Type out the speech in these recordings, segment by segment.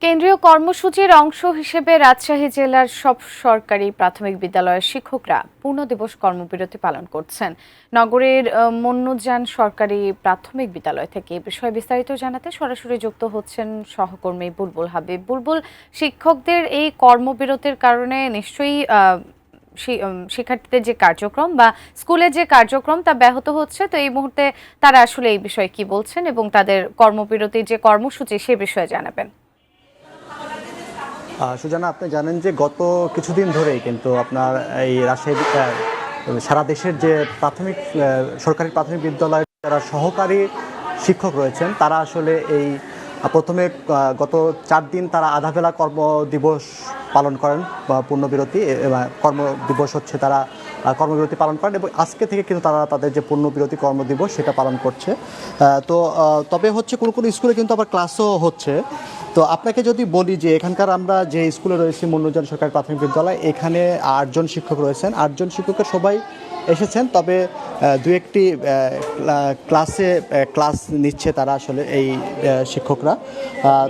কেন্দ্রীয় কর্মসূচির অংশ হিসেবে রাজশাহী জেলার সব সরকারি প্রাথমিক বিদ্যালয়ের শিক্ষকরা পূর্ণ দিবস কর্মবিরতি পালন করছেন। নগরের মন্নুজান সরকারি প্রাথমিক বিদ্যালয় থেকে এ বিষয়ে বিস্তারিত জানাতে সরাসরি যুক্ত হচ্ছেন সহকর্মী বুলবুল হাবিব। বুলবুল, শিক্ষকদের এই কর্মবিরতির কারণে নিশ্চয়ই শিক্ষার্থীদের যে কার্যক্রম বা স্কুলের যে কার্যক্রম তা ব্যাহত হচ্ছে, তো এই মুহূর্তে তারা আসলে এই বিষয়ে কি বলছেন এবং তাদের কর্মবিরতির যে কর্মসূচি সে বিষয়ে জানাবেন। সুজানা, আপনি জানেন যে গত কিছুদিন ধরেই কিন্তু আপনার এই রাজশাহী সারা দেশের যে সরকারি প্রাথমিক বিদ্যালয়ের যারা সহকারী শিক্ষক রয়েছেন তারা আসলে এই প্রথমে গত 4 দিন তারা আধাবেলা কর্মদিবস পালন করেন বা পূর্ণবিরতি কর্মদিবস হচ্ছে তারা কর্মবিরতি পালন করেন এবং আজকে থেকে কিন্তু তারা তাদের যে পূর্ণবিরতি কর্মদিবস সেটা পালন করছে। তবে হচ্ছে কোনো কোনো স্কুলে কিন্তু আবার ক্লাসও হচ্ছে। তো আপনাকে যদি বলি যে এখানকার আমরা যে স্কুলে রয়েছি মন্নুজান সরকারি প্রাথমিক বিদ্যালয়, এখানে 8 জন শিক্ষক রয়েছেন। 8 জন শিক্ষকের সবাই এসেছেন, তবে দু একটি ক্লাস নিচ্ছে তারা আসলে এই শিক্ষকরা।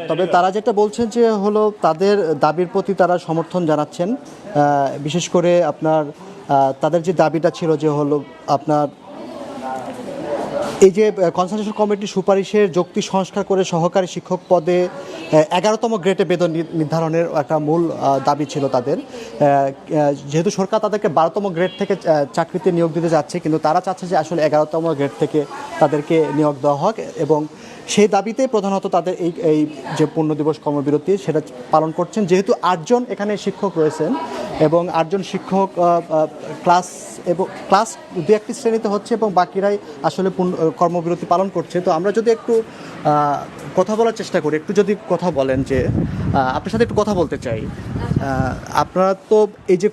তবে তারা যেটা বলছেন যে হলো তাদের দাবির প্রতি তারা সমর্থন জানাচ্ছেন। বিশেষ করে আপনার তাদের যে দাবিটা ছিল যে হলো আপনার এই যে কনসালটেশন কমিটির সুপারিশের যৌক্তিক সংস্কার করে সহকারী শিক্ষক পদে 11তম গ্রেডে বেতন নির্ধারণের একটা মূল দাবি ছিল তাদের। যেহেতু সরকার তাদেরকে 12তম গ্রেড থেকে চাকরিতে নিয়োগ দিতে যাচ্ছে, কিন্তু তারা চাচ্ছে যে আসলে 11তম গ্রেড থেকে তাদেরকে নিয়োগ দেওয়া হোক এবং সেই দাবিতে প্রধানত তাদের এই যে পূর্ণ দিবস কর্মবিরতি সেটা পালন করছেন। যেহেতু 8 জন এখানে শিক্ষক রয়েছেন এবং 8 জন শিক্ষক ক্লাস 2-1টি শ্রেণীতে হচ্ছে এবং বাকিরাই আসলে কর্মবিরতি পালন করছে। তো আমরা যদি একটু কথা বলার চেষ্টা করি, একটু যদি কথা বলেন যে আপনার সাথে একটু কথা বলতে চাই। আপনারা তো এই যে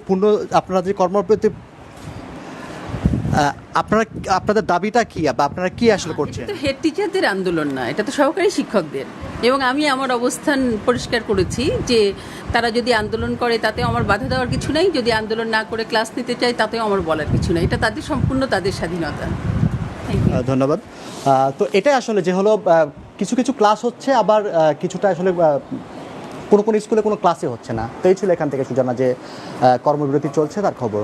আপনারা যে কর্মবিরতি আপনাদের দাবিটা কি বা আপনারা কি আসলে করছেন? এটা তো হেড টিচারদের আন্দোলন না, এটা তো সহকারী শিক্ষকদের। এবং আমি আমার অবস্থান পরিষ্কার করেছি যে তারা যদি আন্দোলন করে তাতেও আমার বাধা দেওয়ার কিছু নাই, যদি আন্দোলন না করে ক্লাস নিতে চায় তাতেও আমার বলার কিছু নাই। এটা তাদের সম্পূর্ণ তাদের স্বাধীনতা। ধন্যবাদ। তো এটাই আসলে যে হলো কিছু কিছু ক্লাস হচ্ছে, আবার কিছুটা আসলে কোনো কোনো স্কুলে কোনো ক্লাসই হচ্ছে না। তো এই ছিল এখান থেকে সুজানা যে কর্মবিরতি চলছে তার খবর।